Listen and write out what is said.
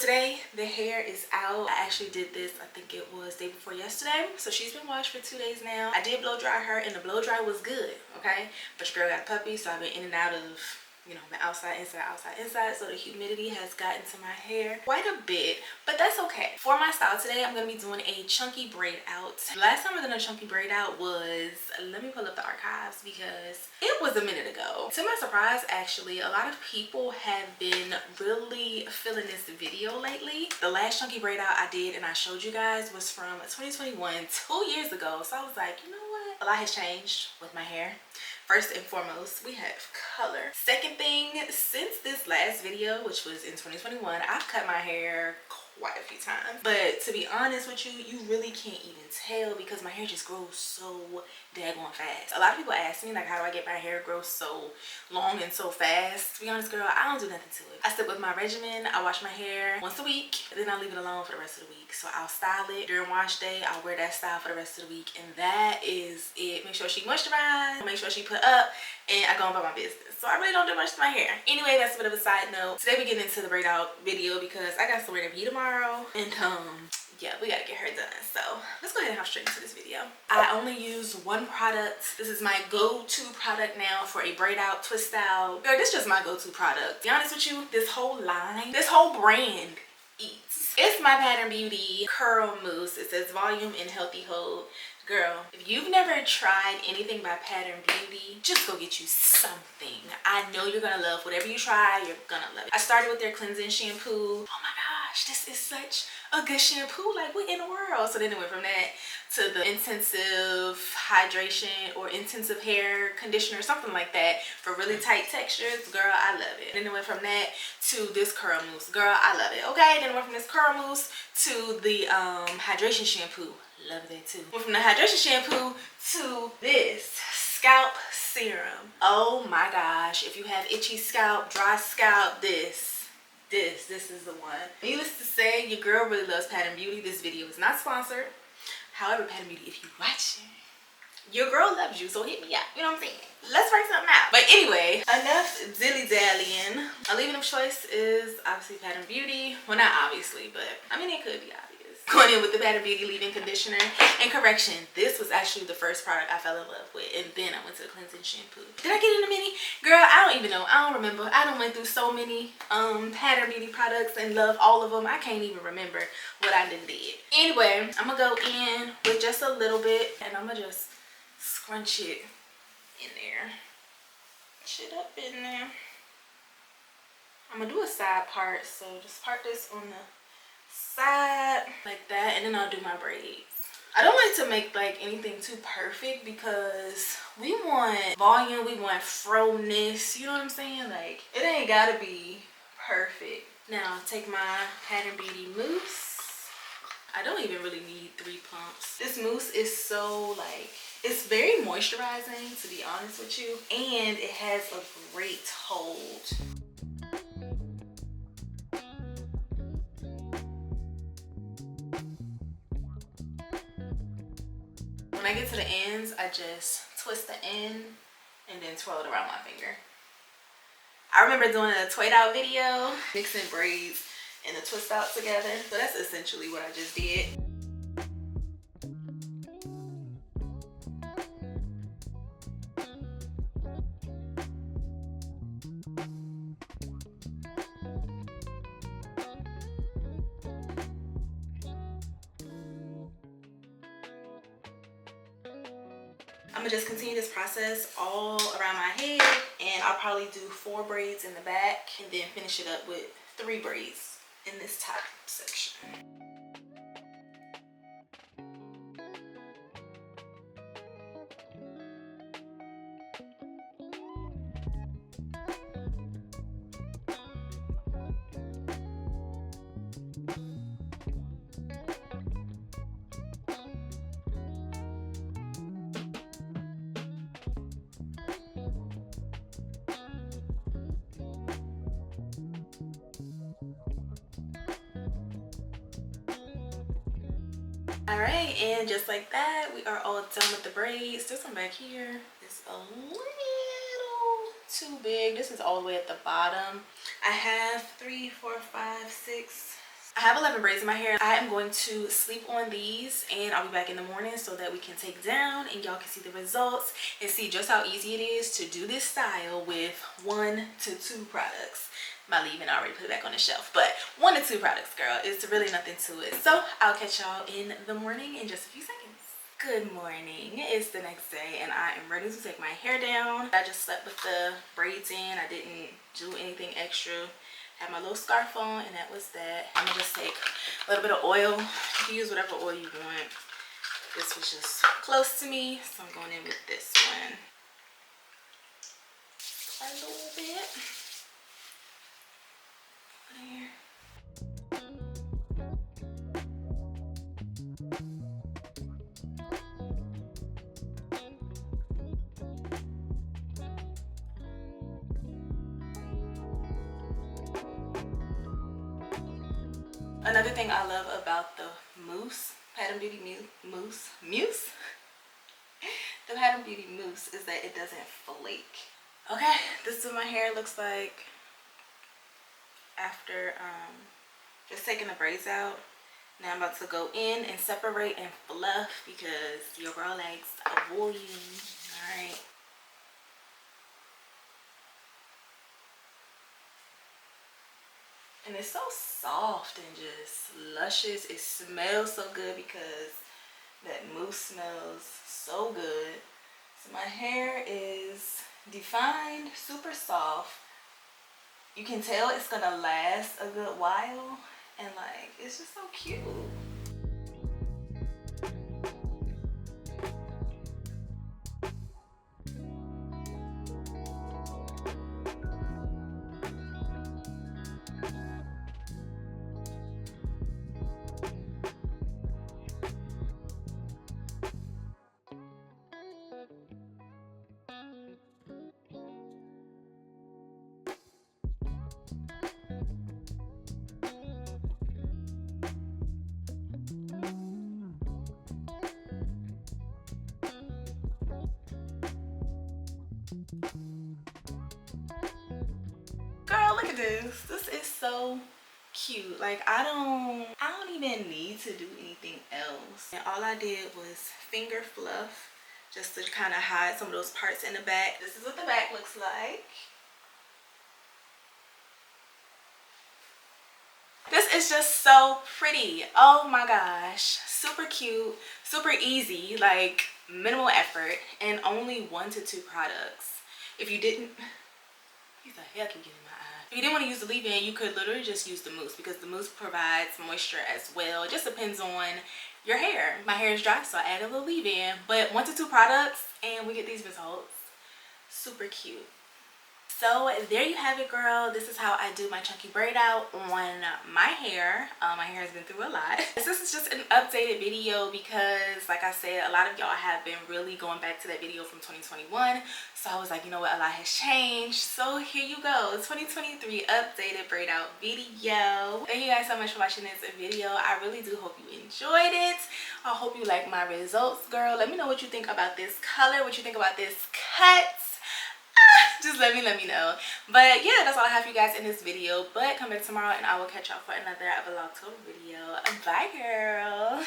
today the hair is out. I actually did this, I think it was day before yesterday. So she's been washed for 2 days now. I did blow dry her and the blow dry was good, okay? But your girl got a puppy, so I've been in and out of, you know, the outside, inside. So the humidity has gotten to my hair quite a bit, but that's okay. For my style today, I'm gonna be doing a chunky braid out. Last time I did a chunky braid out was, let me pull up the archives because it was a minute ago. To my surprise, actually, a lot of people have been really feeling this video lately. The last chunky braid out I did and I showed you guys was from 2021, 2 years ago. So I was like, you know what? A lot has changed with my hair. First and foremost, we have color. Second thing, since this last video, which was in 2021, I've cut my hair quite a few times. But to be honest with you, you really can't even tell because my hair just grows so daggone fast. A lot of people ask me, like, how do I get my hair grow so long and so fast? To be honest, girl, I don't do nothing to it. I stick with my regimen. I wash my hair once a week, and then I leave it alone for the rest of the week. So I'll style it during wash day. I'll wear that style for the rest of the week, and that is it. Make sure she moisturized, make sure she put up, and I go about my business. So I really don't do much to my hair. Anyway, that's a bit of a side note. Today we get into the braid out video because I got somewhere to be tomorrow, and yeah, we gotta get her done. So let's go ahead and hop straight into this video. I only use one product. This is my go-to product now for a braid out, twist out. Girl, this is just my go-to product. To be honest with you, this whole line, this whole brand eats. It's my Pattern Beauty Curl Mousse. It says volume and healthy hold. Girl, if you've never tried anything by Pattern Beauty, just go get you something. I know you're gonna love whatever you try. You're gonna love it. I started with their cleansing shampoo. Oh my gosh, this is such a good shampoo. Like, what in the world? So then it went from that to the intensive hydration or intensive hair conditioner, something like that for really tight textures. Girl, I love it. Then it went from that to this curl mousse. Girl, I love it. Okay, then it went from this curl mousse to the hydration shampoo. Love that too. Went from the hydration shampoo to this scalp serum. Oh my gosh, if you have itchy scalp, dry scalp, this is the one. Needless to say, your girl really loves Pattern Beauty. This video is not sponsored. However, Pattern Beauty, if you watching, your girl loves you, so hit me up. You know what I'm saying? Let's work something out. But anyway, enough dilly-dallying. My leave-in of choice is obviously Pattern Beauty. Well, not obviously, but I mean, it could be obvious. Going in with the Pattern Beauty leave-in conditioner. And correction, this was actually the first product I fell in love with, and then I went to the cleansing shampoo. Did I get in a mini? Girl, I don't even know. I don't remember. I done went through so many Pattern Beauty products and love all of them. I can't even remember what I done did. Anyway, I'm gonna go in with just a little bit, and I'm gonna just scrunch it in there. Shit up in there. I'm gonna do a side part, so just part this on the side like that, and then I'll do my braids. I don't like to make like anything too perfect because we want volume, we want fro-ness, you know what I'm saying? Like, it ain't gotta be perfect. Now I'll take my Pattern Beauty mousse. I don't even really need 3 pumps. This mousse is so, like, it's very moisturizing, to be honest with you, and it has a great hold. When I get to the ends, I just twist the end and then twirl it around my finger. I remember doing a twist out video, mixing braids and the twist out together. So that's essentially what I just did. I'm gonna just continue this process all around my head, and I'll probably do 4 braids in the back and then finish it up with 3 braids in this top section. All right, and just like that, we are all done with the braids. This one back here is a little too big. This is all the way at the bottom. I have 3, 4, 5, 6, I have 11 braids in my hair. I am going to sleep on these and I'll be back in the morning so that we can take down and y'all can see the results and see just how easy it is to do this style with 1 to 2 products. My leave-in already put it back on the shelf, but 1 to 2 products, girl. It's really nothing to it. So I'll catch y'all in the morning in just a few seconds. Good morning. It's the next day and I am ready to take my hair down. I just slept with the braids in. I didn't do anything extra. Had my little scarf on and that was that. I'm gonna just take a little bit of oil. You can use whatever oil you want. This was just close to me, so I'm going in with this one. A little bit. There. Another thing I love about the mousse, Pattern Beauty mousse, the Pattern Beauty mousse is that it doesn't flake. Okay, this is what my hair looks like after just taking the braids out. Now I'm about to go in and separate and fluff because your girl likes a volume. All right. And it's so soft and just luscious. It smells so good because that mousse smells so good. So my hair is defined, super soft. You can tell it's gonna last a good while. And like, it's just so cute. Girl, look at this. This is so cute. Like I don't even need to do anything else. And all I did was finger fluff just to kind of hide some of those parts in the back. This is what the back looks like. This is just so pretty. Oh my gosh, super cute, super easy, like minimal effort, and only 1 to 2 products. If you didn't, he's a heck of getting my eye. If you didn't want to use the leave-in, you could literally just use the mousse because the mousse provides moisture as well. It just depends on your hair. My hair is dry, so I add a little leave-in, but 1 to 2 products and we get these results. Super cute. So there you have it, girl. This is how I do my chunky braid out on my hair. My hair has been through a lot. This is just an updated video because, like I said, a lot of y'all have been really going back to that video from 2021. So I was like, you know what, a lot has changed. So here you go, 2023 updated braid out video. Thank you guys so much for watching this video. I really do hope you enjoyed it. I hope you like my results, girl. Let me know what you think about this color, what you think about this cut. Just let me know. But yeah, that's all I have for you guys in this video. But come back tomorrow and I will catch y'all for another VLOGTOBER video. Bye, girl.